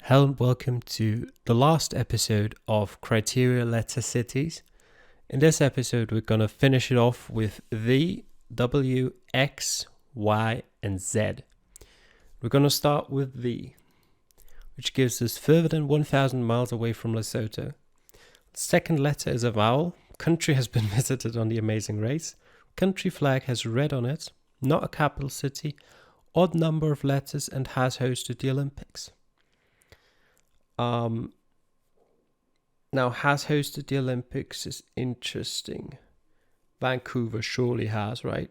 Hello and welcome to the last episode of Criteria Letter Cities. In this episode, we're going to finish it off with the W, X, Y, and Z. We're going to start with the, which gives us further than 1,000 miles away from Lesotho. The second letter is a vowel. Country has been visited on the Amazing Race. Country flag has red on it. Not a capital city. Odd number of letters and has hosted the Olympics. Now, has hosted the Olympics is interesting. Vancouver surely has, right?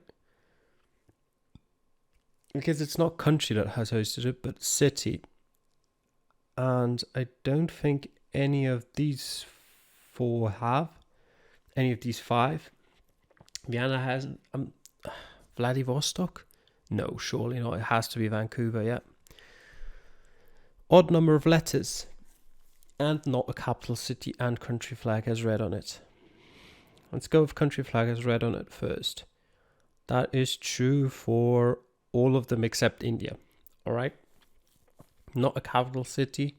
Because it's not country that has hosted it, but city. And I don't think any of these four have. Any of these five. Vienna hasn't. Vladivostok? No, surely not. It has to be Vancouver, yeah. Odd number of letters. And not a capital city, and country flag has red on it. Let's go with country flag has red on it first. That is true for all of them except India. All right. Not a capital city.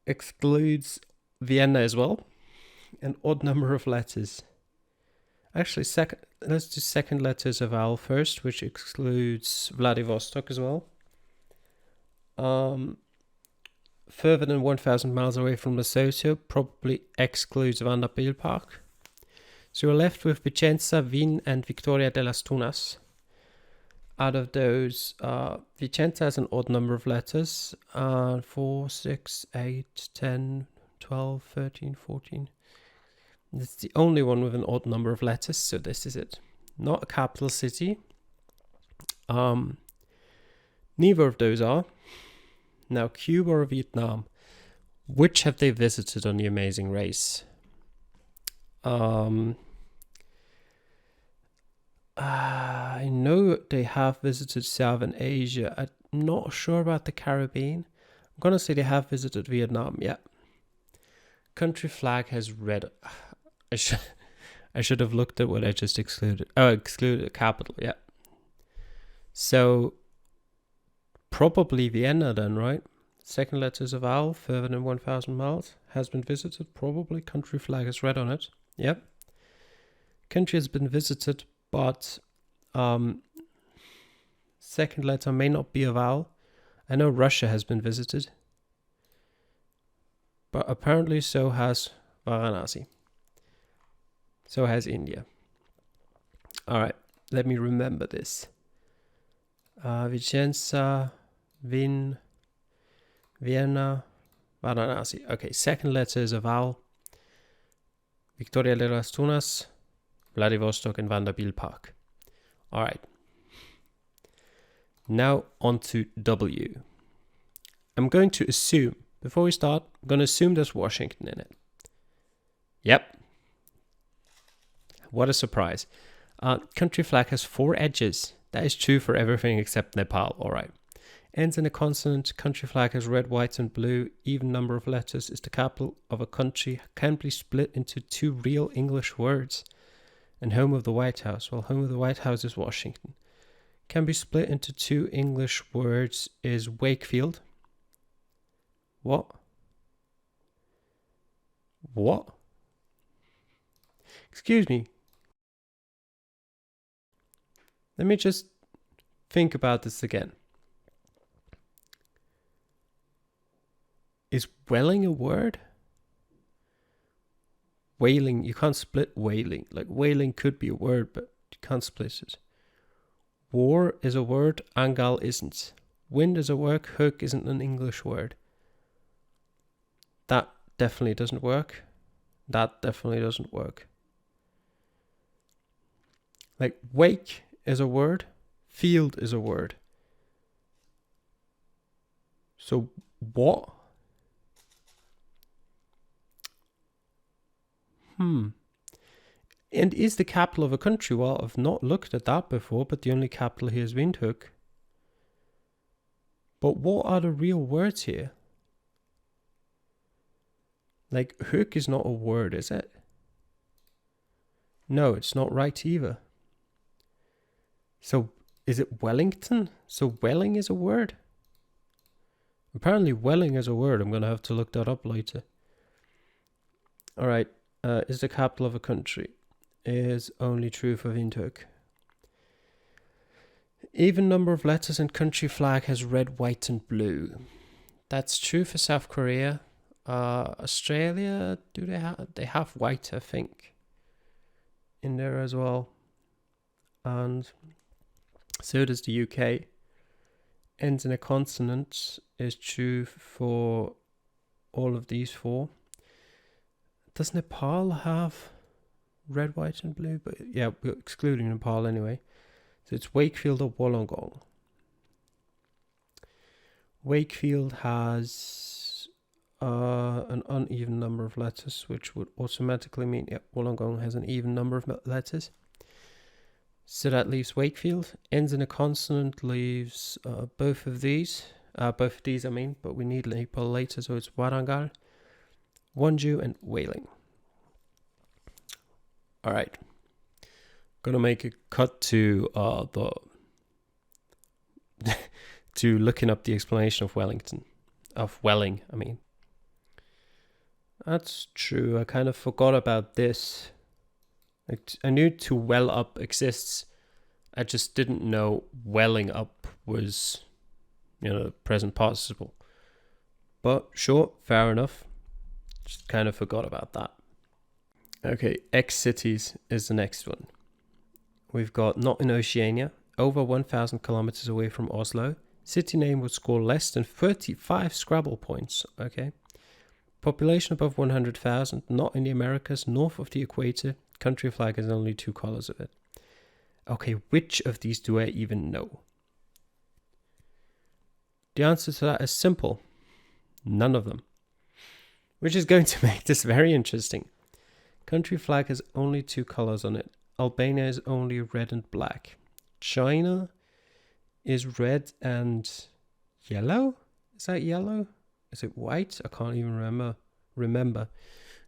Excludes Vienna as well. An odd number of letters. Actually, let's do second letter as a vowel first, which excludes Vladivostok as well. Further than 1,000 miles away from Lesotho probably excludes Vanderbilt. So we're left with Vicenza, Wien, and Victoria de las Tunas. Out of those, Vicenza has an odd number of letters. 4, 6, 8, 10, 12, 13, 14. It's the only one with an odd number of letters, so this is it. Not a capital city. Neither of those are. Now, Cuba or Vietnam, which have they visited on the Amazing Race? I know they have visited Southern Asia. I'm not sure about the Caribbean. I'm going to say they have visited Vietnam, yeah. Country flag has red. I should have looked at what I just excluded. Oh, excluded capital, yeah. So, probably Vienna then, right? Second letter is a vowel, further than 1,000 miles. Has been visited, probably. Country flag is red on it. Yep. Country has been visited, but second letter may not be a vowel. I know Russia has been visited. But apparently so has Varanasi. So has India. Alright, let me remember this. Vicenza, Wien, Vienna, Varanasi. Okay, second letter is a vowel. Victoria de las Tunas, Vladivostok, and Vanderbilt Park. All right. Now on to W. I'm going to assume, before we start, I'm going to assume there's Washington in it. Yep. What a surprise. Country flag has 4 edges. That is true for everything except Nepal, alright. Ends in a consonant, country flag has red, white, and blue. Even number of letters is the capital of a country. Can be split into 2 real English words. And home of the White House. Well, home of the White House is Washington. Can be split into 2 English words is Wakefield. What? What? Excuse me. Let me just think about this again. Is welling a word? Whaling, you can't split whaling. Like whaling could be a word, but you can't split it. War is a word, angal isn't. Wind is a word, hook isn't an English word. That definitely doesn't work. That definitely doesn't work. Like wake is a word, field is a word. So what? And is the capital of a country? Well, I've not looked at that before, but the only capital here is Windhoek. But what are the real words here? Like, hook is not a word, is it? No, it's not right either. So, is it Wellington? So, welling is a word? Apparently Welling is a word. I'm going to have to look that up later. All right. Is the capital of a country. Is only true for Windhoek. Even number of letters in country flag has red, white and blue. That's true for South Korea. Australia, do they have white, I think, in there as well. And so does the UK. Ends in a consonant is true for all of these four. Does Nepal have red, white and blue? But yeah, we're excluding Nepal anyway. So it's Wakefield or Wollongong. Wakefield has an uneven number of letters, which would automatically mean Wollongong has an even number of letters. So that leaves Wakefield. Ends in a consonant leaves both of these. But we need Nepal later, so it's Warangal, Wonju, and Whaling. All right. Gonna make a cut to to looking up the explanation of Welling. That's true. I kind of forgot about this. I knew to well up exists. I just didn't know welling up was, present participle. But sure, fair enough. Just kind of forgot about that. Okay, X cities is the next one. We've got not in Oceania, over 1,000 kilometers away from Oslo. City name would score less than 35 Scrabble points. Okay. Population above 100,000, not in the Americas, north of the equator. Country flag has only 2 colors of it. Okay, which of these do I even know? The answer to that is simple. None of them. Which is going to make this very interesting. Country flag has only 2 colors on it. Albania is only red and black. China is red and yellow? Is that yellow? Is it white? I can't even remember.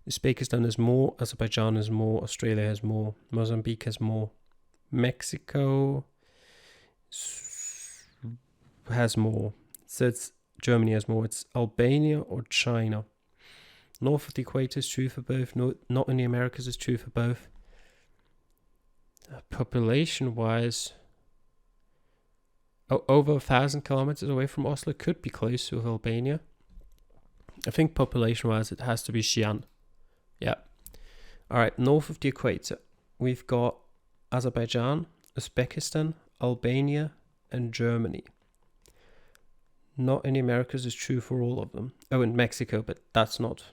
Uzbekistan is more, Azerbaijan is more, Australia has more, Mozambique has more, Mexico has more. So Germany has more. It's Albania or China. North of the equator is true for both. Not in the Americas is true for both. Population-wise, over 1,000 kilometers away from Oslo could be close to Albania. I think population-wise it has to be Xi'an. Yeah. All right, north of the equator, we've got Azerbaijan, Uzbekistan, Albania, and Germany. Not in the Americas is true for all of them. Oh, and Mexico, but that's not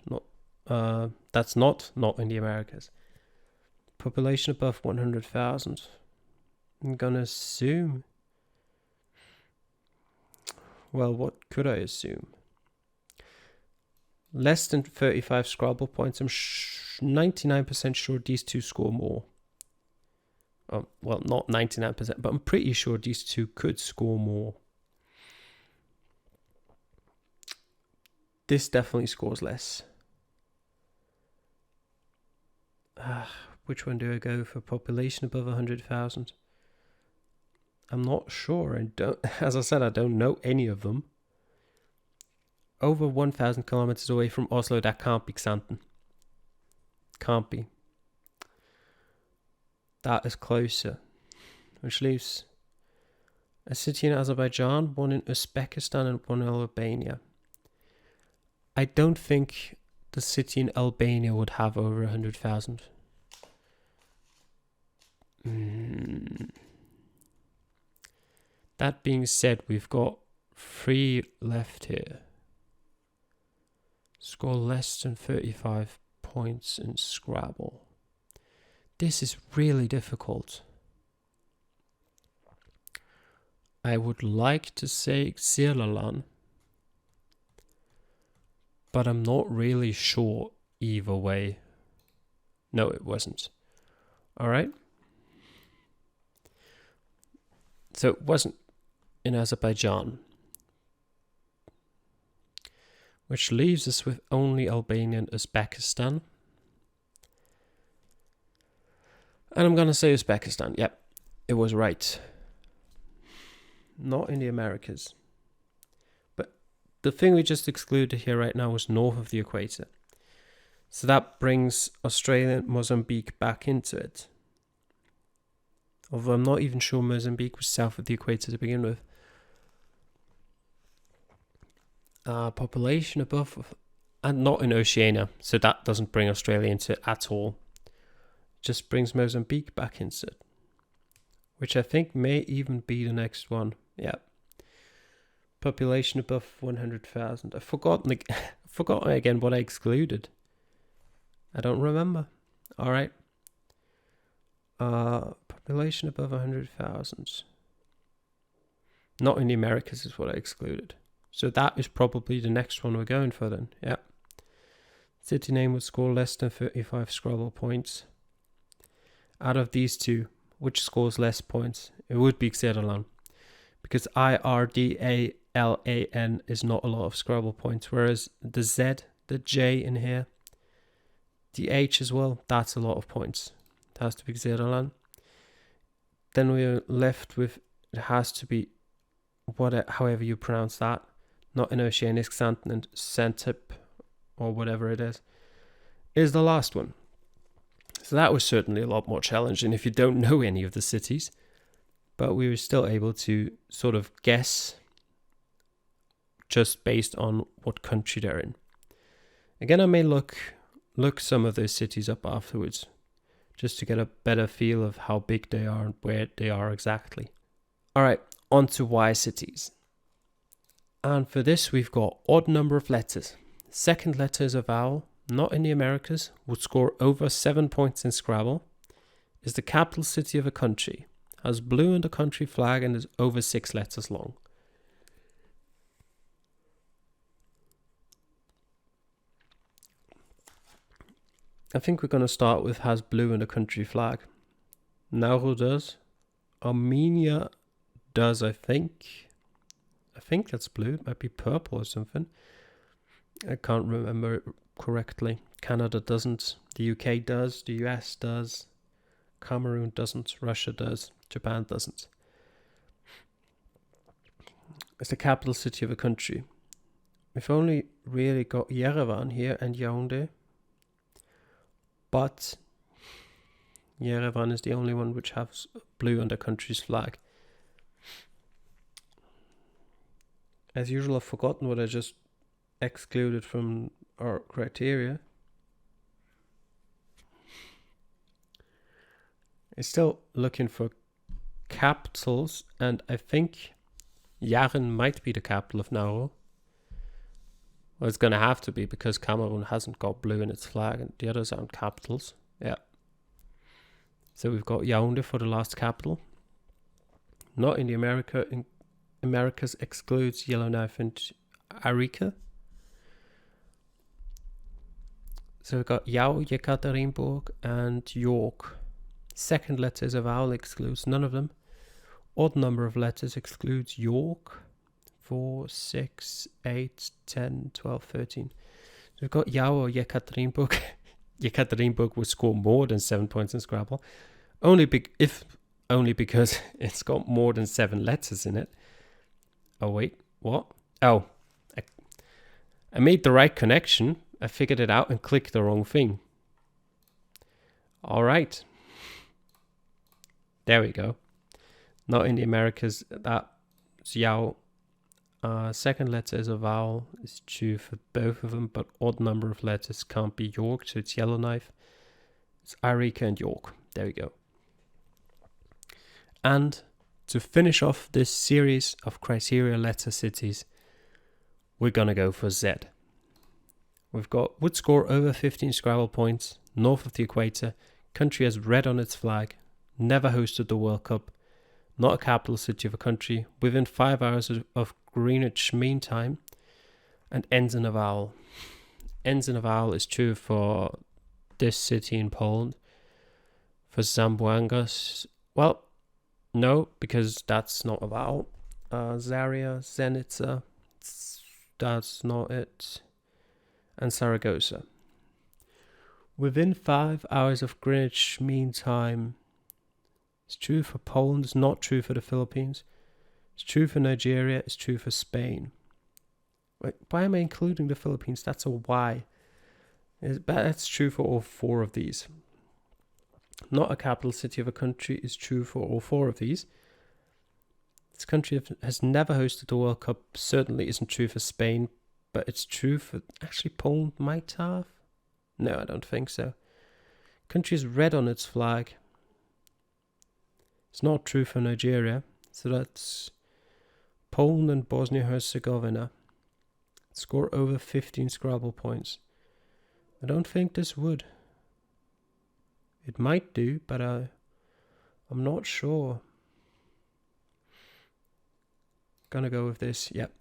in the Americas. Population above 100,000. I'm gonna assume. Well, what could I assume? Less than 35 Scrabble points. I'm 99% sure these two score more. Well, not 99%, but I'm pretty sure these two could score more. This definitely scores less. Which one do I go for? Population above 100,000. I'm not sure. As I said, I don't know any of them. Over 1,000 kilometers away from Oslo, that can't be Xanten. Can't be. That is closer. Which leaves a city in Azerbaijan, one in Uzbekistan, and one in Albania. I don't think the city in Albania would have over 100,000. That being said, we've got 3 left here. Score less than 35 points in Scrabble. This is really difficult. I would like to say Xirlalan, but I'm not really sure either way. No, it wasn't. Alright. So it wasn't in Azerbaijan. Which leaves us with only Albania and Uzbekistan. And I'm gonna say Uzbekistan. Yep, it was right. Not in the Americas. But the thing we just excluded here right now was north of the equator. So that brings Australia and Mozambique back into it. Although I'm not even sure Mozambique was south of the equator to begin with. Population above, and not in Oceania, so that doesn't bring Australia into it at all. Just brings Mozambique back into it, which I think may even be the next one. Yeah. Population above 100,000. I've forgotten again what I excluded. I don't remember. All right. Population above 100,000. Not in the Americas is what I excluded. So that is probably the next one we're going for then. Yeah. City name would score less than 35 Scrabble points. Out of these two, which scores less points? It would be Xedalan. Because IRDALAN is not a lot of Scrabble points. Whereas the Z, the J in here, the H as well, that's a lot of points. It has to be Xedalan. Then we're left with, it has to be, however you pronounce that. Not in Oceanic, Xanten and Centip, or whatever it is the last one. So that was certainly a lot more challenging if you don't know any of the cities. But we were still able to sort of guess just based on what country they're in. Again, I may look some of those cities up afterwards, just to get a better feel of how big they are and where they are exactly. All right, on to Y cities. And for this, we've got odd number of letters. Second letter is a vowel, not in the Americas, would score over 7 points in Scrabble, is the capital city of a country, has blue in the country flag and is over 6 letters long. I think we're going to start with has blue in the country flag. Nauru does. Armenia does, I think. I think that's blue. It might be purple or something. I can't remember it correctly. Canada doesn't. The UK does. The US does. Cameroon doesn't. Russia does. Japan doesn't. It's the capital city of a country. We've only really got Yerevan here and Yaoundé. But Yerevan is the only one which has blue on the country's flag. As usual, I've forgotten what I just excluded from our criteria. It's still looking for capitals, and I think Yaren might be the capital of Nauru. Well, it's going to have to be because Cameroon hasn't got blue in its flag and the others aren't capitals. Yeah. So we've got Yaoundé for the last capital. Not in the Americas excludes Yellowknife and Arica. So we've got Yao, Yekaterinburg and York. Second letter is a vowel, excludes none of them. Odd number of letters excludes York. 4, 6, 8, 10, 12, 13. So we've got Yao or Yekaterinburg. Yekaterinburg would score more than 7 points in Scrabble. Only because it's got more than 7 letters in it. Oh, wait, what? Oh, I made the right connection. I figured it out and clicked the wrong thing. All right. There we go. Not in the Americas. That's Yao. Second letter is a vowel. It's true for both of them, but odd number of letters can't be York, so it's Yellowknife. It's Arica and York. There we go. And to finish off this series of criteria letter cities, we're going to go for Z. We've got would score over 15 Scrabble points, north of the equator, country has red on its flag, never hosted the World Cup, not a capital city of a country, within 5 hours of Greenwich Mean Time, and ends in a vowel. Ends in a vowel is true for this city in Poland. For Zamboanga, well, no, because that's not a vowel. Zaria, Zenica, that's not it. And Saragossa. Within 5 hours of Greenwich Mean Time. It's true for Poland, it's not true for the Philippines. It's true for Nigeria, it's true for Spain. Wait, why am I including the Philippines? That's a Y. That's true for all 4 of these. Not a capital city of a country is true for all 4 of these. This country has never hosted the World Cup. Certainly isn't true for Spain, but it's true for... Actually, Poland might have. No, I don't think so. Country is red on its flag. It's not true for Nigeria. So that's Poland and Bosnia-Herzegovina. Score over 15 Scrabble points. I don't think this would. It might do, but I'm not sure. Gonna go with this. Yep.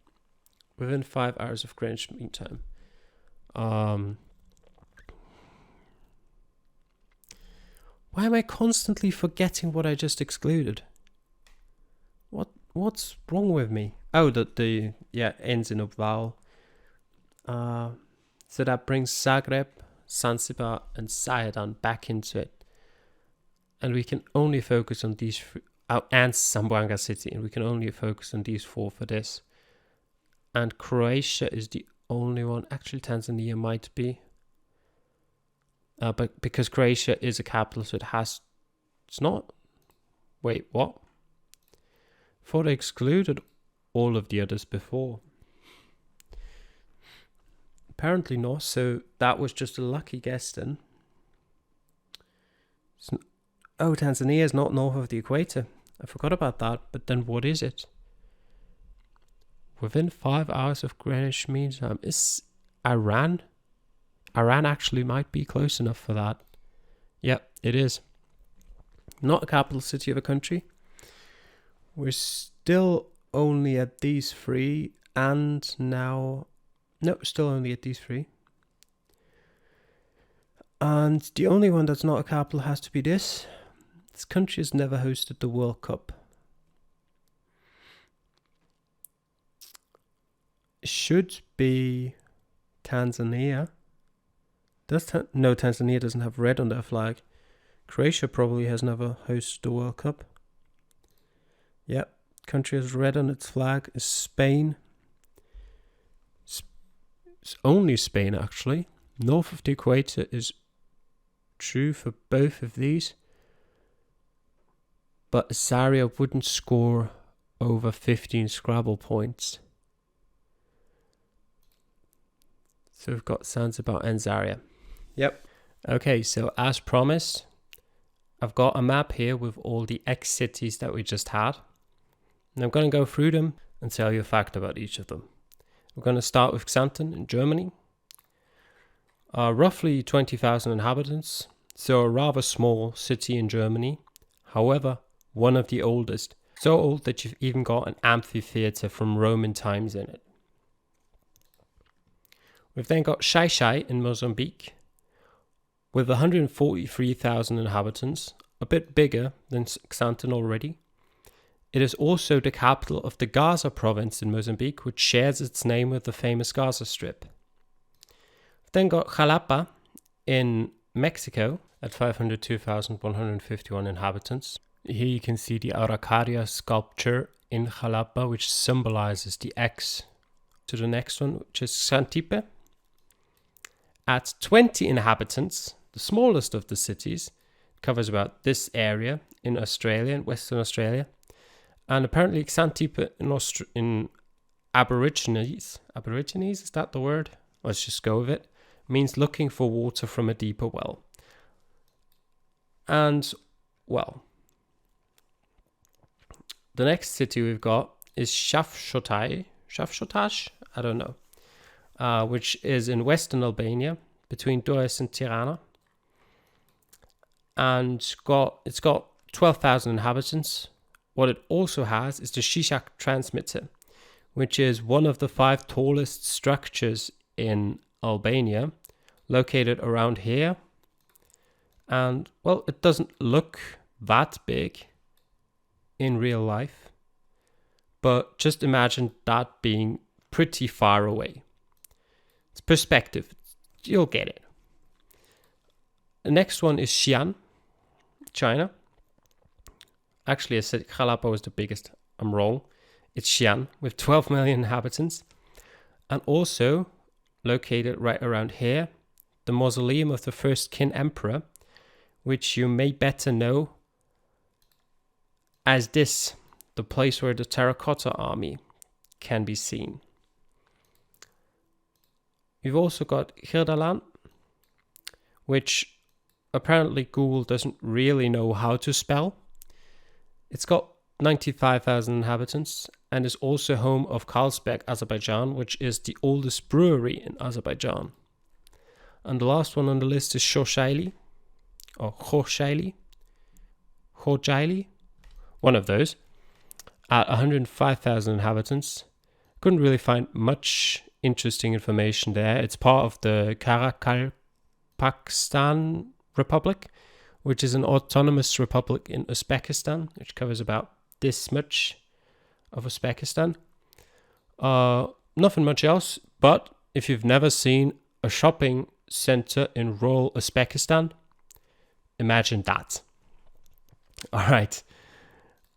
Within 5 hours of Greenwich Mean Time. Why am I constantly forgetting what I just excluded? What's wrong with me? Oh, the ends in a vowel. So that brings Zagreb, Zanzibar, and Zahedan back into it. And we can only focus on these and Zamboanga City, and we can only focus on these 4 for this. And Croatia is the only one. Actually, Tanzania might be. But because Croatia is a capital, so it's not. Wait, what? Thought I excluded all of the others before. Apparently not, so that was just a lucky guess then. Tanzania is not north of the equator. I forgot about that, but then what is it? Within 5 hours of Greenwich Mean Time. Is Iran? Iran actually might be close enough for that. Yep, it is. Not a capital city of a country. We're still only at these 3, and now... No, still only at these 3. And the only one that's not a capital has to be this. This country has never hosted the World Cup. It should be Tanzania. No, Tanzania doesn't have red on their flag. Croatia probably has never hosted the World Cup. Yep, country has red on its flag is Spain. It's only Spain, actually. North of the equator is true for both of these. But Zaria wouldn't score over 15 Scrabble points. So we've got Zanzibar and Zaria. Yep. Okay, so as promised, I've got a map here with all the ex-cities that we just had. And I'm going to go through them and tell you a fact about each of them. We're going to start with Xanten in Germany. Roughly 20,000 inhabitants, so a rather small city in Germany. However, one of the oldest. So old that you've even got an amphitheater from Roman times in it. We've then got Xai-Xai in Mozambique with 143,000 inhabitants, a bit bigger than Xanten already. It is also the capital of the Gaza province in Mozambique, which shares its name with the famous Gaza Strip. We've then got Jalapa in Mexico at 502,151 inhabitants. Here you can see the Araucaria sculpture in Jalapa, which symbolizes the X. To the next one, which is Xantipe. At 20 inhabitants, the smallest of the cities, covers about this area in Australia, in Western Australia. And apparently Xantipe in Aborigines, is that the word? Let's just go with it. Means looking for water from a deeper well. And, well, the next city we've got is Shafshotay, I don't know, which is in western Albania, between Durrës and Tirana. And it's got 12,000 inhabitants. What it also has is the Shishak transmitter, which is one of the 5 tallest structures in Albania, located around here. And, well, it doesn't look that big in real life, but just imagine that being pretty far away. It's perspective. You'll get it. The next one is Xi'an, China. Actually, I said Jalapa was the biggest. I'm wrong. It's Xi'an with 12 million inhabitants. And also, located right around here, the mausoleum of the first Qin emperor, which you may better know as this, the place where the terracotta army can be seen. We've also got Hirdaland, which apparently Google doesn't really know how to spell. It's got 95,000 inhabitants and is also home of Carlsberg, Azerbaijan, which is the oldest brewery in Azerbaijan. And the last one on the list is Khojaly, or Khojaly, one of those, at 105,000 inhabitants. Couldn't really find much interesting information there. It's part of the Karakalpakstan Republic, which is an autonomous republic in Uzbekistan, which covers about this much of Uzbekistan. Nothing much else, but if you've never seen a shopping center in rural Uzbekistan, imagine that. All right.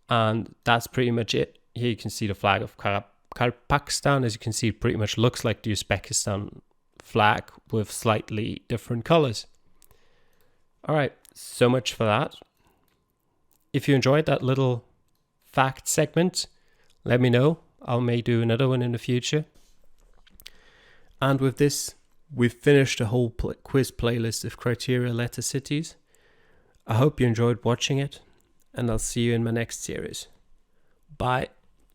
And that's pretty much it. Here you can see the flag of Karakalpakstan. As you can see, it pretty much looks like the Uzbekistan flag with slightly different colors. All right, so much for that. If you enjoyed that little fact segment, let me know. I may do another one in the future. And with this, we've finished the whole quiz playlist of criteria letter cities. I hope you enjoyed watching it, and I'll see you in my next series. Bye.